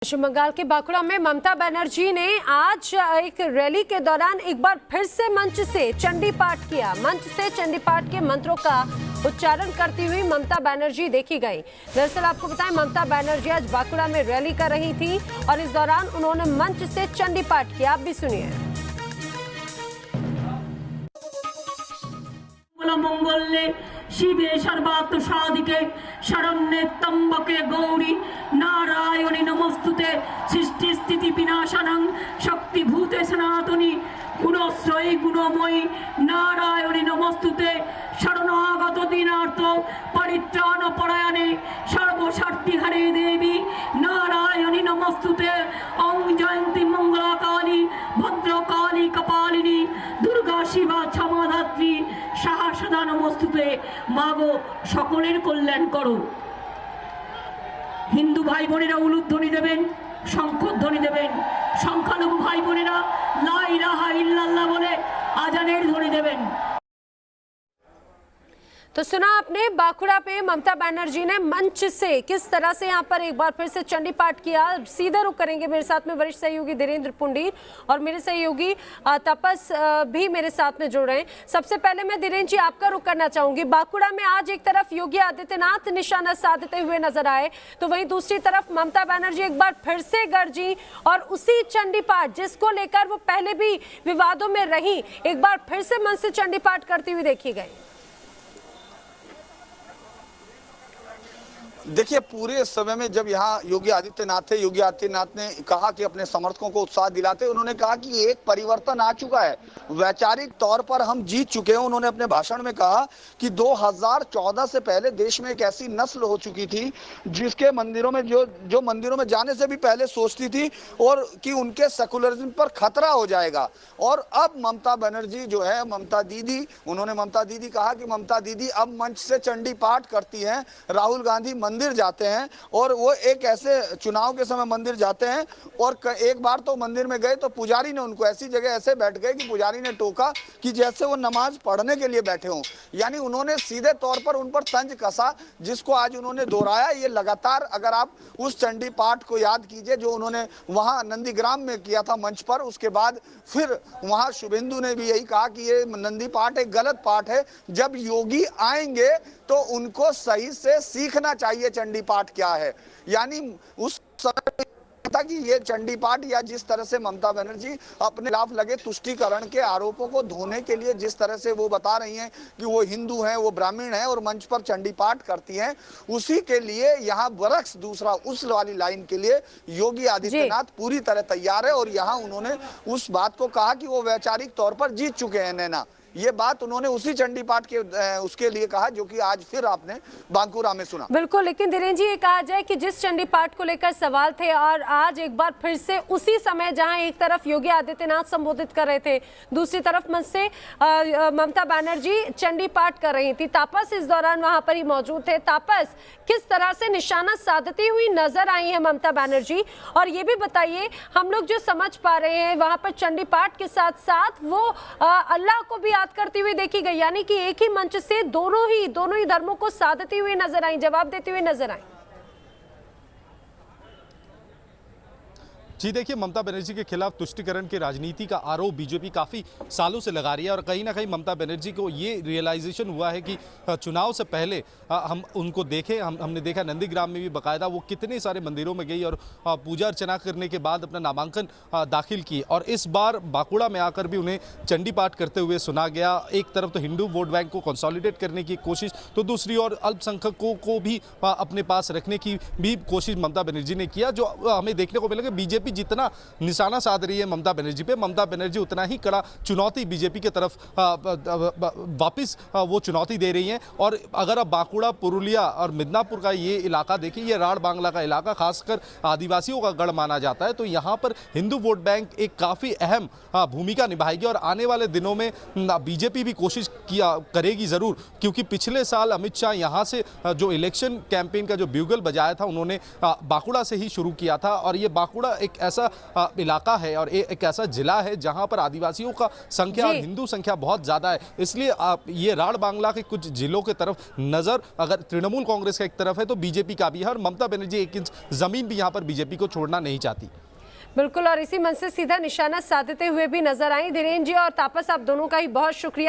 पश्चिम बंगाल के बांकुड़ा में ममता बनर्जी ने आज एक रैली के दौरान एक बार फिर से मंच से चंडी पाठ किया। मंच से चंडी पाठ के मंत्रों का उच्चारण करती हुई ममता बनर्जी देखी गई। दरअसल आपको बताएं, ममता बनर्जी आज बांकुड़ा में रैली कर रही थी और इस दौरान उन्होंने मंच से चंडी पाठ किया। आप भी सुनिए। मंगल्ये शिवे सर्वार्थ साधिके शरण्ये त्र्यंबके गौरी नारायणी नमस्तुते सृष्टि स्थिति विनाशनं शक्तिभूते सनातनी गुणश्रयी गुणमयी नारायणी नमस्तुते शरणागत दीनार्थ परित्राण परायणे सर्वशक्तिहरे देवी नारायणी नमस्तुते ओं जयंती मंगलाकाली भद्रकाली कपालिनी दुर्गा शिवा क्षमाधात्री सहस्रदा नमस्तुते। मागो सकलेर कल्याण करो। हिंदू भाई बोनेरा उलुध्वनि देवें, शंखध्वनि देवें। संख्यालघु भाई बोनेरा ला इलाहा इल्लाल्लाह बोले आजानेर ध्वनि देवें। तो सुना आपने, बांकुड़ा पे ममता बनर्जी ने मंच से किस तरह से यहाँ पर एक बार फिर से चंडी पाठ किया। सीधे रुक करेंगे, मेरे साथ में वरिष्ठ सहयोगी धीरेन्द्र पुंडीर और मेरे सहयोगी तपस भी मेरे साथ में जुड़ रहे हैं। सबसे पहले मैं धीरेन्द्र जी आपका रुख करना चाहूंगी। बांकुड़ा में आज एक तरफ योगी आदित्यनाथ निशाना साधते हुए नजर आए, तो वहीं दूसरी तरफ ममता बनर्जी एक बार फिर से गरजी और उसी चंडी पाठ जिसको लेकर वो पहले भी विवादों में रही, एक बार फिर से मंच से चंडी पाठ करती हुई देखी गई। देखिए, पूरे समय में जब यहाँ योगी आदित्यनाथ थे, योगी आदित्यनाथ ने कहा कि अपने समर्थकों को उत्साह दिलाते, उन्होंने कहा कि एक परिवर्तन आ चुका है, वैचारिक तौर पर हम जीत चुके हैं। उन्होंने अपने भाषण में कहा कि 2014 से पहले देश में एक ऐसी नस्ल हो चुकी थी जिसके मंदिरों में जो मंदिरों में जाने से भी पहले सोचती थी और कि उनके सेकुलरिज्म पर खतरा हो जाएगा। और अब ममता बनर्जी जो है, ममता दीदी, उन्होंने ममता दीदी कहा कि ममता दीदी अब मंच से चंडी पाठ करती हैं। राहुल गांधी मंदिर जाते हैं और वो एक ऐसे चुनाव के समय मंदिर जाते हैं और एक बार तो मंदिर में गए तो पुजारी ने उनको ऐसी जगह ऐसे बैठ गए कि पुजारी ने टोका कि जैसे वो नमाज पढ़ने के लिए बैठे हों। यानी उन्होंने सीधे तौर पर उन पर तंज कसा, जिसको आज उन्होंने दोहराया। ये लगातार, अगर आप उस चंडी पाठ को याद कीजिए जो उन्होंने वहां नंदीग्राम में किया था मंच पर, उसके बाद फिर वहां शुभेंदु ने भी यही कहा कि ये नंदी पाठ एक गलत पाठ है। जब योगी आएंगे तो उनको सही से सीखना चाहिए चंडी पाठ क्या है। यानी उस समय था कि ये चंडी पाठ, या जिस तरह से ममता बनर्जी अपने खिलाफ लगे तुष्टीकरण के आरोपों को धोने के लिए जिस तरह से वो बता रही हैं कि वो हिंदू हैं, वो ब्राह्मण हैं और मंच पर चंडी पाठ करती हैं, उसी के लिए यहाँ बरक्स दूसरा उस वाली लाइन के लिए योगी आदित्यनाथ पूरी तरह तैयार है। और यहाँ उन्होंने उस बात को कहा कि वो वैचारिक तौर पर जीत चुके हैं नैना। ये बात उन्होंने उसी चंडी पाठ के उसके लिए कहा जो कि आज फिर आपने बांकुड़ा में सुना। बिल्कुल, लेकिन धीरेन्द्र जी, ये कहा जाए कि जिस चंडी पाठ को लेकर सवाल थे और आज एक बार फिर से उसी समय जहां एक तरफ योगी आदित्यनाथ संबोधित कर रहे थे, दूसरी तरफ मंच से ममता बनर्जी चंडी पाठ कर रही थी। तापस इस दौरान वहां पर ही मौजूद थे। तापस, किस तरह से निशाना साधती हुई नजर आई है ममता बनर्जी? और ये भी बताइए, हम लोग जो समझ पा रहे हैं वहां पर चंडी पाठ के साथ साथ वो अल्लाह को भी याद करती हुई देखी गई, यानी कि एक ही मंच से दोनों ही धर्मों को साधती हुई नजर आई, जवाब देती हुई नजर आई। जी देखिए, ममता बनर्जी के खिलाफ तुष्टीकरण की राजनीति का आरोप बीजेपी काफ़ी सालों से लगा रही है और कहीं ना कहीं ममता बनर्जी को ये रियलाइजेशन हुआ है कि चुनाव से पहले हम उनको देखें। हमने देखा नंदीग्राम में भी बाकायदा वो कितने सारे मंदिरों में गई और पूजा अर्चना करने के बाद अपना नामांकन दाखिल की, और इस बार बांकुड़ा में आकर भी उन्हें चंडी पाठ करते हुए सुना गया। एक तरफ तो हिंदू वोट बैंक को कंसोलिडेट करने की कोशिश, तो दूसरी ओर अल्पसंख्यकों को भी अपने पास रखने की भी कोशिश ममता बनर्जी ने किया। जो हमें देखने को मिलेगा, बीजेपी जितना निशाना साध रही है ममता बनर्जी पे, ममता बनर्जी उतना ही कड़ा चुनौती बीजेपी की तरफ वापस वो चुनौती दे रही हैं। और अगर आप बांकुड़ा, पुरुलिया और मिदनापुर का ये इलाका देखें, ये राढ़ बांग्ला का इलाका खासकर आदिवासियों का गढ़ माना जाता है, तो यहाँ पर हिंदू वोट बैंक एक काफ़ी अहम भूमिका निभाएगी। और आने वाले दिनों में बीजेपी भी कोशिश करेगी ज़रूर, क्योंकि पिछले साल अमित शाह यहाँ से जो इलेक्शन कैंपेन का जो ब्यूगल बजाया था, उन्होंने बांकुड़ा से ही शुरू किया था। और ये बांकुड़ा एक ऐसा इलाका है और एक ऐसा जिला है जहां पर आदिवासियों का संख्या और हिंदू संख्या बहुत ज़्यादा है, इसलिए ये राढ़ बांग्ला के कुछ जिलों के तरफ नज़र अगर तृणमूल कांग्रेस का एक तरफ है तो बीजेपी का भी है, और ममता बनर्जी 1 इंच ज़मीन भी यहाँ पर बीजेपी को छोड़ना नहीं चाहती। बिल्कुल, और इसी मन से सीधा निशाना साधते हुए भी नजर आई। धीरेन्द्र जी और तापस, आप दोनों का ही बहुत शुक्रिया।